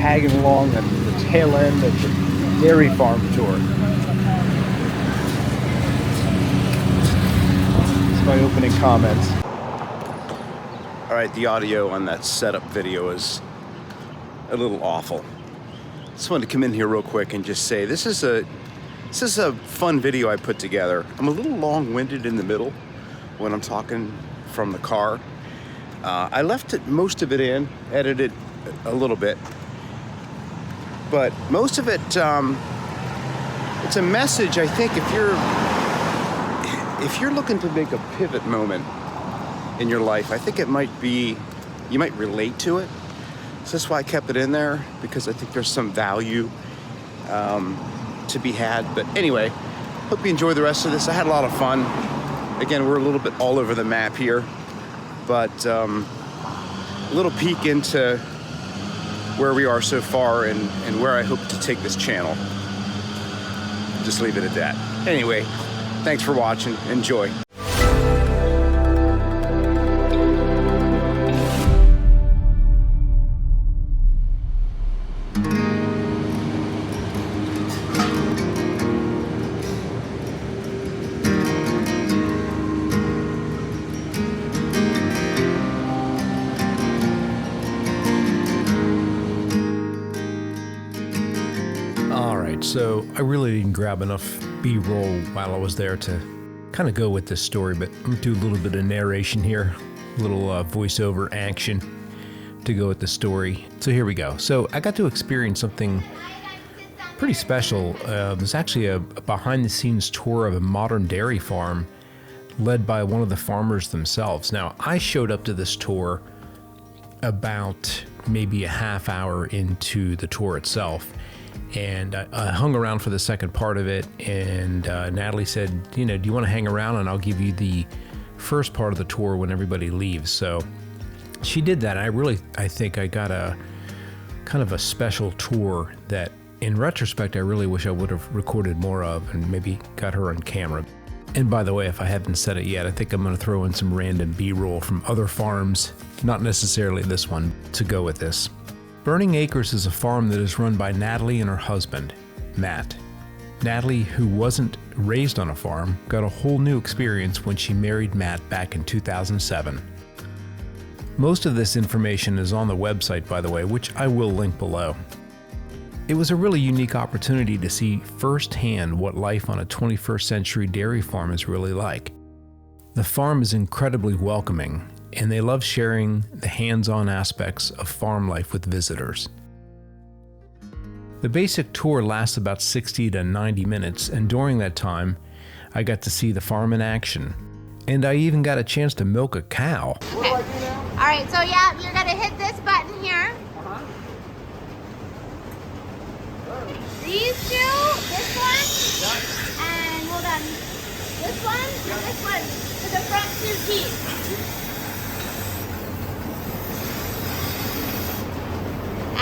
tagging along at the tail end of the dairy farm tour. That's my opening comments. All right, the audio on that setup video is a little awful. Just wanted to come in here real quick and just say this is a fun video I put together. I'm a little long-winded in the middle when I'm talking from the car. I left most of it in, edited a little bit, but most of it, it's a message. I think if you're looking to make a pivot moment in your life, I think you might relate to it. So that's why I kept it in there, because I think there's some value to be had. But anyway, hope you enjoy the rest of this. I had a lot of fun. Again, we're a little bit all over the map here, but a little peek into where we are so far and where I hope to take this channel. Just leave it at that. Anyway, thanks for watching. Enjoy. So I really didn't grab enough B-roll while I was there to kind of go with this story, but I'm gonna do a little bit of narration here, a little voiceover action to go with the story. So here we go. So I got to experience something pretty special. There's actually a behind-the-scenes tour of a modern dairy farm led by one of the farmers themselves. Now, I showed up to this tour about maybe a half hour into the tour itself. And I hung around for the second part of it, and Natalie said, do you want to hang around and I'll give you the first part of the tour when everybody leaves. So she did that. I think I got a kind of a special tour that in retrospect I really wish I would have recorded more of and maybe got her on camera. And by the way, if I haven't said it yet, I think I'm going to throw in some random B-roll from other farms, not necessarily this one, to go with this. Burning Acres is a farm that is run by Natalie and her husband, Matt. Natalie, who wasn't raised on a farm, got a whole new experience when she married Matt back in 2007. Most of this information is on the website, by the way, which I will link below. It was a really unique opportunity to see firsthand what life on a 21st century dairy farm is really like. The farm is incredibly welcoming, and they love sharing the hands-on aspects of farm life with visitors. The basic tour lasts about 60 to 90 minutes, and during that time, I got to see the farm in action. And I even got a chance to milk a cow. Okay. All right, so yeah, you're gonna hit this button here. These two, this one, and hold on, this one, and this one, to the front two teeth.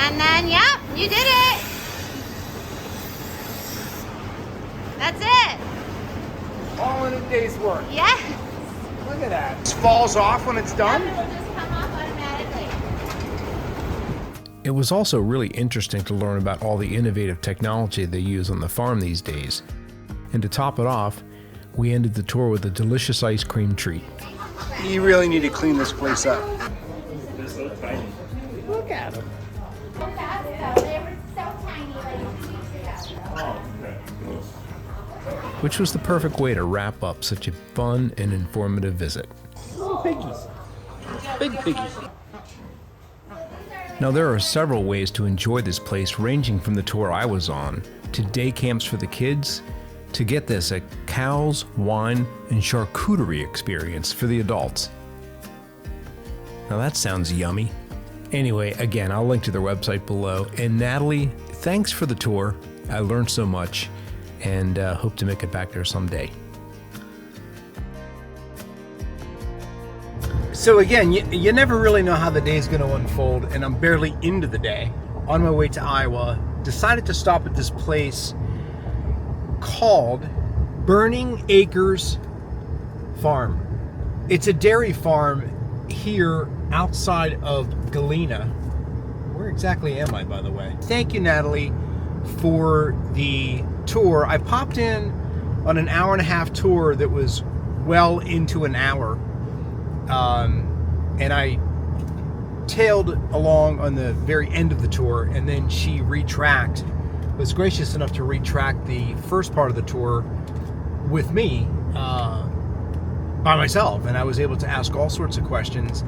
And then, yep, you did it. That's it. All in a day's work. Yes. Look at that. It falls off when it's done? Yep, it'll just come off automatically. It was also really interesting to learn about all the innovative technology they use on the farm these days. And to top it off, we ended the tour with a delicious ice cream treat. You really need to clean this place up. Look at them. They were so tiny like 2 weeks ago. Which was the perfect way to wrap up such a fun and informative visit. Little piggies. Big piggies. Now there are several ways to enjoy this place, ranging from the tour I was on, to day camps for the kids, to get this, a cows, wine, and charcuterie experience for the adults. Now that sounds yummy. Anyway, again, I'll link to their website below. And Natalie, thanks for the tour. I learned so much, and hope to make it back there someday. So again, you never really know how the day is going to unfold, and I'm barely into the day. On my way to Iowa, decided to stop at this place called Burning Acres Farm. It's a dairy farm here outside of Galena. Where exactly am I, by the way? Thank you, Natalie, for the tour. I popped in on an hour-and-a-half tour that was well into an hour, and I tailed along on the very end of the tour, and then she was gracious enough to retract the first part of the tour with me by myself, and I was able to ask all sorts of questions,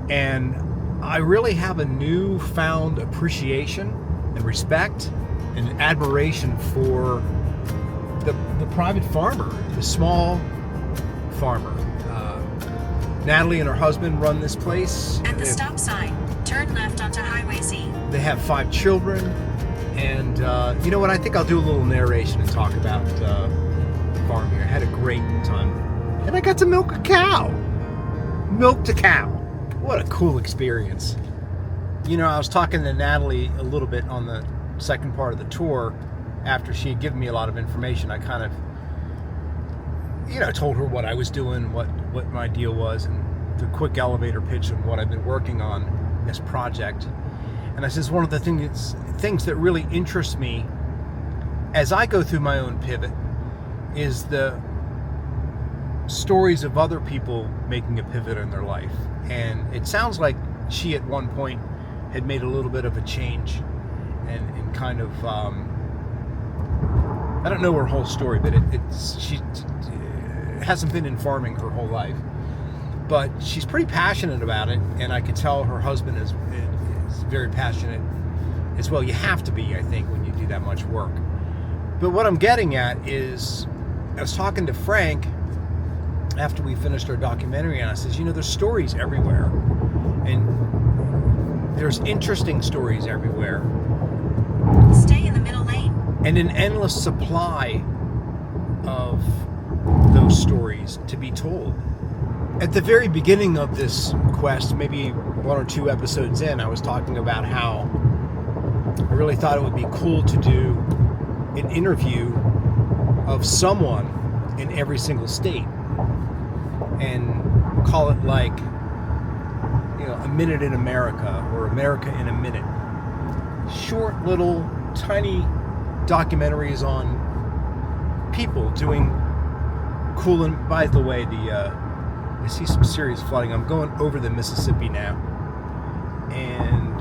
and I really have a newfound appreciation and respect and admiration for the private farmer, the small farmer. Natalie and her husband run this place. At the stop sign, turn left onto Highway Z. They have 5 children, and you know what? I think I'll do a little narration and talk about the farm here. I had a great time, and I got to milk a cow. Milked a cow. What a cool experience. You know, I was talking to Natalie a little bit on the second part of the tour after she had given me a lot of information. I kind of, you know, told her what I was doing, what my deal was, and the quick elevator pitch of what I've been working on, this project. And I says, one of the things that really interests me as I go through my own pivot is the stories of other people making a pivot in their life. And it sounds like she at one point had made a little bit of a change and kind of, I don't know her whole story, but she hasn't been in farming her whole life, but she's pretty passionate about it, and I can tell her husband is very passionate as well. You have to be, I think, when you do that much work. But what I'm getting at is, I was talking to Frank after we finished our documentary, and I says, you know, there's stories everywhere, and there's interesting stories everywhere. Stay in the middle lane. And an endless supply of those stories to be told. At the very beginning of this quest, maybe 1 or 2 episodes in, I was talking about how I really thought it would be cool to do an interview of someone in every single state and call it like, you know, A Minute in America or America in a Minute. Short little tiny documentaries on people doing cool. And by the way, I see some serious flooding. I'm going over the Mississippi now, and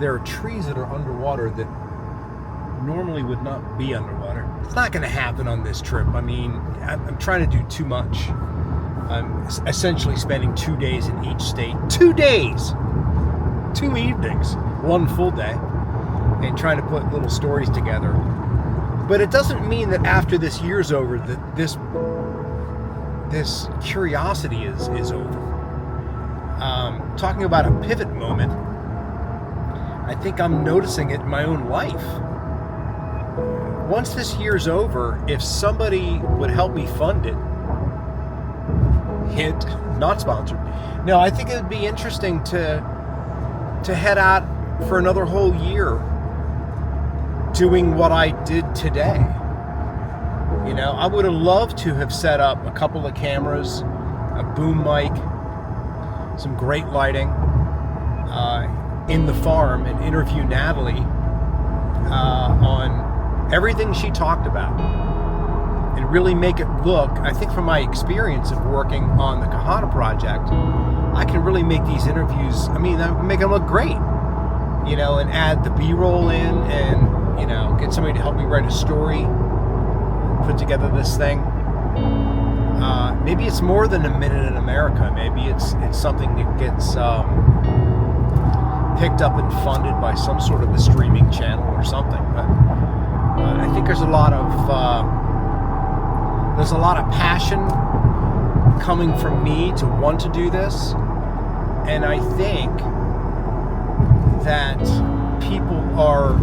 there are trees that are underwater that normally would not be underwater. It's not going to happen on this trip. I mean, I'm trying to do too much. I'm essentially spending 2 days in each state. 2 days! 2 evenings, 1 full day, and trying to put little stories together. But it doesn't mean that after this year's over that this curiosity is over. Talking about a pivot moment, I think I'm noticing it in my own life. Once this year's over, if somebody would help me fund it, hint, not sponsored. No, I think it would be interesting to head out for another whole year doing what I did today. You know, I would have loved to have set up a couple of cameras, a boom mic, some great lighting in the farm and interview Natalie on everything she talked about and really make it look, I think from my experience of working on the Kahana project, I can really make these interviews, I mean, I can make them look great, you know, and add the B-roll in and, you know, get somebody to help me write a story, put together this thing. Maybe it's more than A Minute in America. Maybe it's something that gets picked up and funded by some sort of a streaming channel or something. But I think there's a lot of passion coming from me to want to do this, and I think that people are,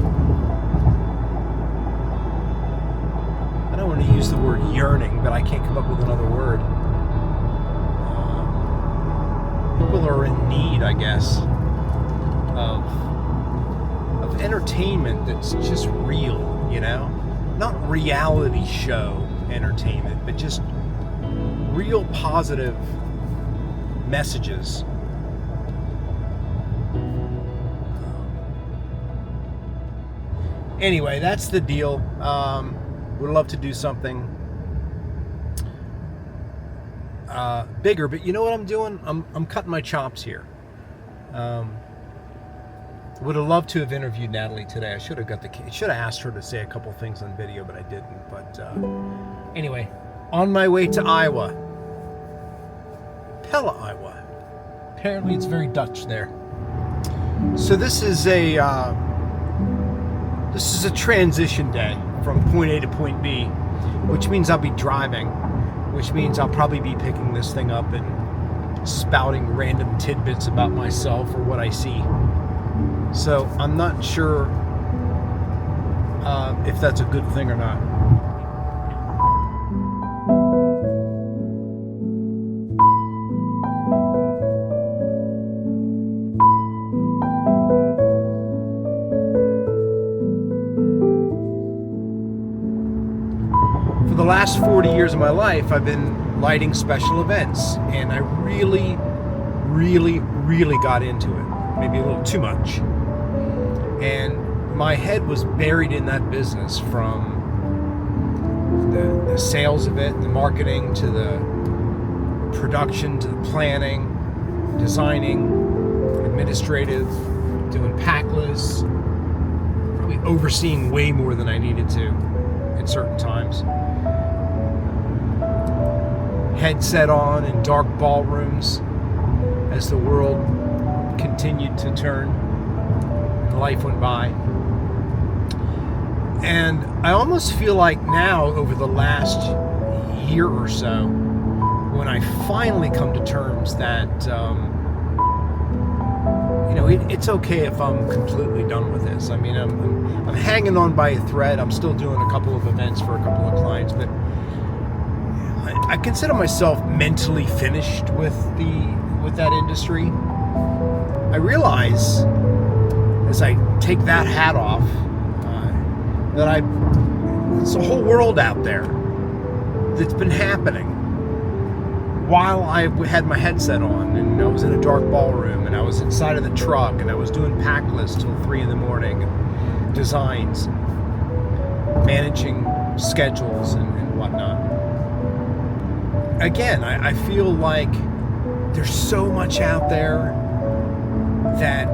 I don't want to use the word yearning, but I can't come up with another word. People are in need, I guess, of entertainment that's just real, you know? Not reality show entertainment, but just real positive messages. Anyway, that's the deal. Would love to do something bigger, but you know what I'm doing? I'm cutting my chops here. Would have loved to have interviewed Natalie today. I should have asked her to say a couple things on video, but I didn't. But anyway, on my way to Iowa, Pella, Iowa. Apparently, it's very Dutch there. So this is a transition day from point A to point B, which means I'll be driving, which means I'll probably be picking this thing up and spouting random tidbits about myself or what I see. So I'm not sure if that's a good thing or not. For the last 40 years of my life, I've been lighting special events, and I really got into it. Maybe a little too much. And my head was buried in that business, from the sales of it, the marketing, to the production, to the planning, designing, administrative, doing pack lists, probably overseeing way more than I needed to at certain times. Headset on in dark ballrooms as the world continued to turn and life went by. And I almost feel like now, over the last year or so, when I finally come to terms that it's okay if I'm completely done with this. I mean, I'm hanging on by a thread. I'm still doing a couple of events for a couple of clients, but I consider myself mentally finished with that industry. I realize, as I take that hat off, that it's a whole world out there that's been happening while I had my headset on, and I was in a dark ballroom, and I was inside of the truck, and I was doing pack lists till 3 a.m, and designs, managing schedules and whatnot. Again, I feel like there's so much out there that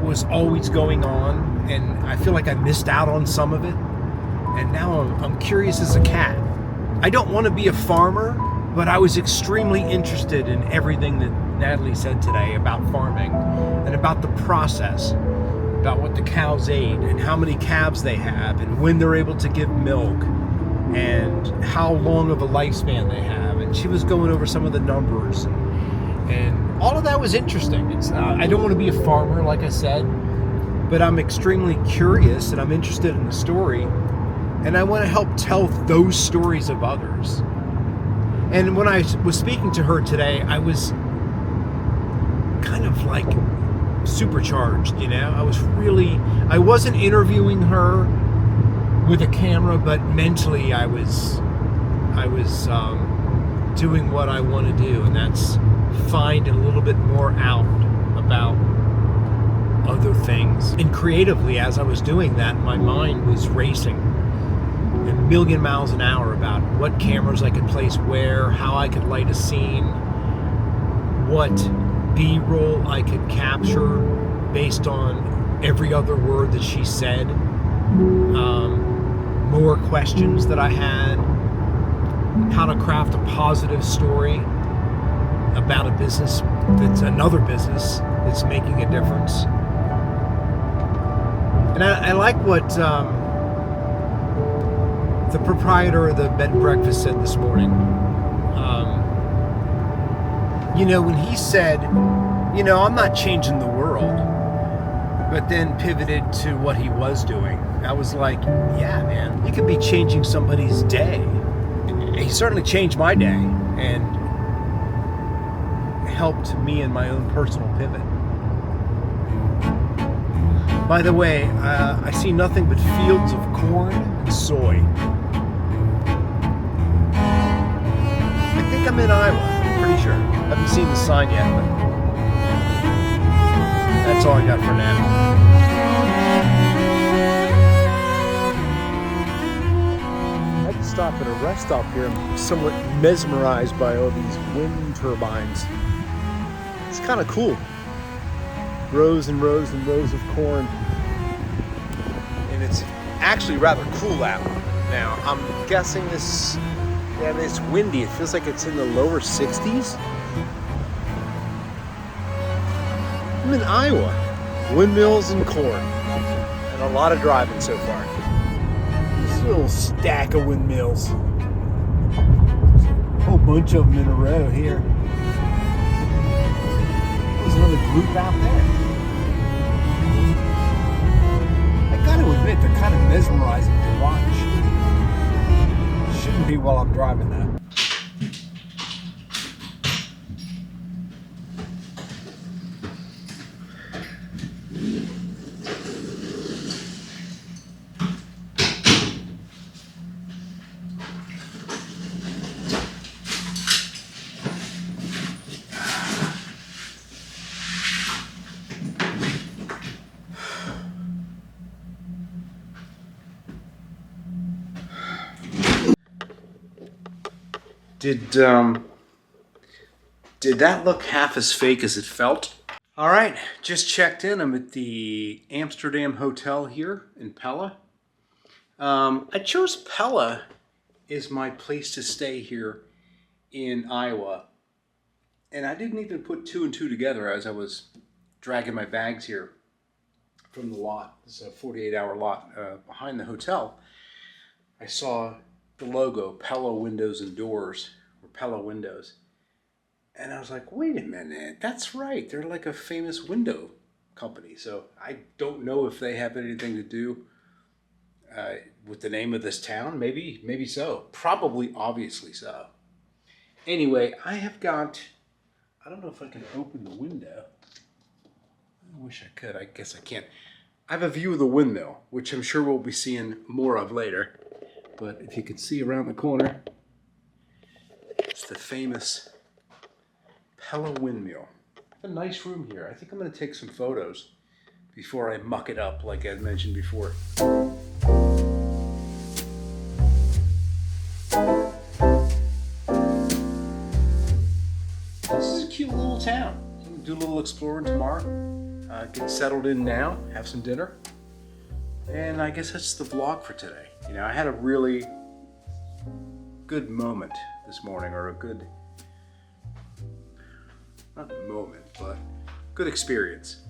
was always going on, and I feel like I missed out on some of it, and now I'm curious as a cat. I don't want to be a farmer, but I was extremely interested in everything that Natalie said today about farming and about the process, about what the cows ate and how many calves they have and when they're able to give milk and how long of a lifespan they have. And she was going over some of the numbers, and all of that was interesting. I don't want to be a farmer, like I said, but I'm extremely curious and I'm interested in the story, and I want to help tell those stories of others. And when I was speaking to her today, I was kind of like supercharged, I wasn't interviewing her with a camera, but mentally I was doing what I want to do, and that's find a little bit more out about other things. And creatively, as I was doing that, my mind was racing a million miles an hour about what cameras I could place where, how I could light a scene, what B-roll I could capture based on every other word that she said, more questions that I had, how to craft a positive story about a business that's another business that's making a difference. And I like what the proprietor of the bed and breakfast said this morning. When he said, I'm not changing the world, but then pivoted to what he was doing, I was like, yeah, man, you could be changing somebody's day. He certainly changed my day and helped me in my own personal pivot. By the way, I see nothing but fields of corn and soy. I think I'm in Iowa, I'm pretty sure. I haven't seen the sign yet, but that's all I got for now. stop at a rest stop here. I'm somewhat mesmerized by all these wind turbines. It's kind of cool. Rows and rows and rows of corn. And it's actually rather cool out now. I'm guessing it's windy. It feels like it's in the lower 60s. I'm in Iowa. Windmills and corn. And a lot of driving so far. This little stack of windmills. A whole bunch of them in a row here. There's another group out there. I gotta admit, they're kind of mesmerizing to watch. Shouldn't be while I'm driving though. Did that look half as fake as it felt? All right, just checked in. I'm at the Amsterdam Hotel here in Pella. I chose Pella as my place to stay here in Iowa. And I didn't even put two and two together as I was dragging my bags here from the lot. It's a 48-hour lot behind the hotel. I saw the logo, Pella Windows and Doors, or Pella Windows. And I was like, wait a minute, that's right. They're like a famous window company. So I don't know if they have anything to do with the name of this town. Maybe so. Probably, obviously so. Anyway, I don't know if I can open the window. I wish I could. I guess I can't. I have a view of the windmill, which I'm sure we'll be seeing more of later. But if you could see around the corner, it's the famous Pella Windmill. I have a nice room here. I think I'm going to take some photos before I muck it up like I mentioned before. This is a cute little town. You can do a little exploring tomorrow. Get settled in now, have some dinner. And I guess that's the vlog for today. You know, I had a really good moment this morning, or a good, not moment, but good experience.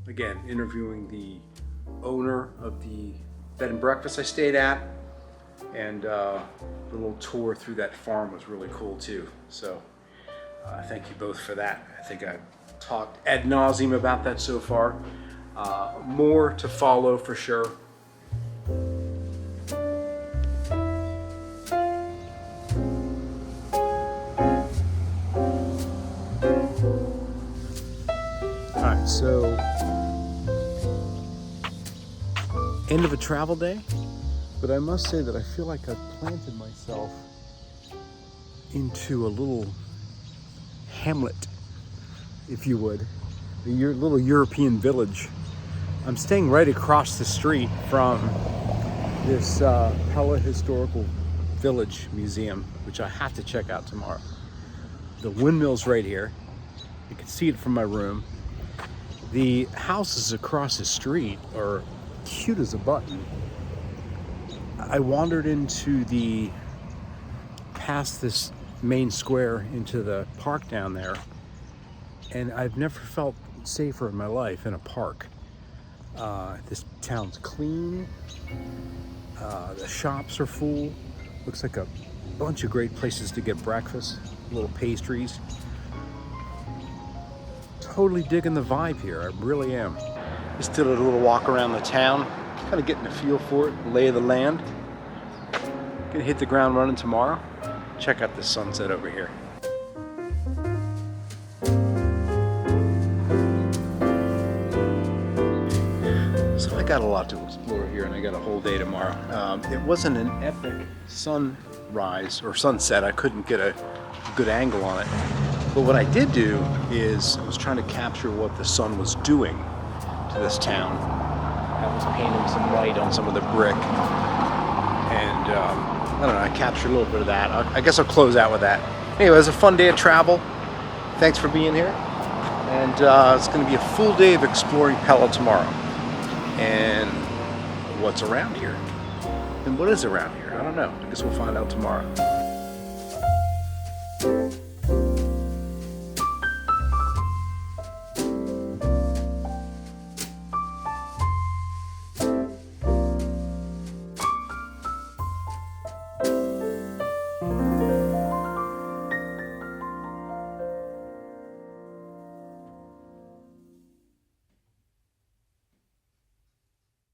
Again, interviewing the owner of the bed and breakfast I stayed at, and the little tour through that farm was really cool too. So thank you both for that. I think I've talked ad nauseum about that so far. More to follow for sure. Alright, so end of a travel day, but I must say that I feel like I've planted myself into a little hamlet, if you would, a little European village. I'm staying right across the street from this Pella Historical Village Museum, which I have to check out tomorrow. The windmill's right here. You can see it from my room. The houses across the street are cute as a button. I wandered past this main square into the park down there, and I've never felt safer in my life in a park. This town's clean. The shops are full. Looks like a bunch of great places to get breakfast, little pastries. Totally digging the vibe here, I really am. Just did a little walk around the town, kind of getting a feel for it, lay of the land. Gonna hit the ground running tomorrow. Check out this sunset over here. So I got a lot to explore here, and I got a whole day tomorrow. It wasn't an epic sunrise or sunset. I couldn't get a good angle on it. But what I did do is I was trying to capture what the sun was doing to this town. I was painting some light on some of the brick. And I don't know, I captured a little bit of that. I guess I'll close out with that. Anyway, it was a fun day of travel. Thanks for being here. And it's going to be a full day of exploring Pella tomorrow. And what's around here? And what is around here? I don't know. I guess we'll find out tomorrow.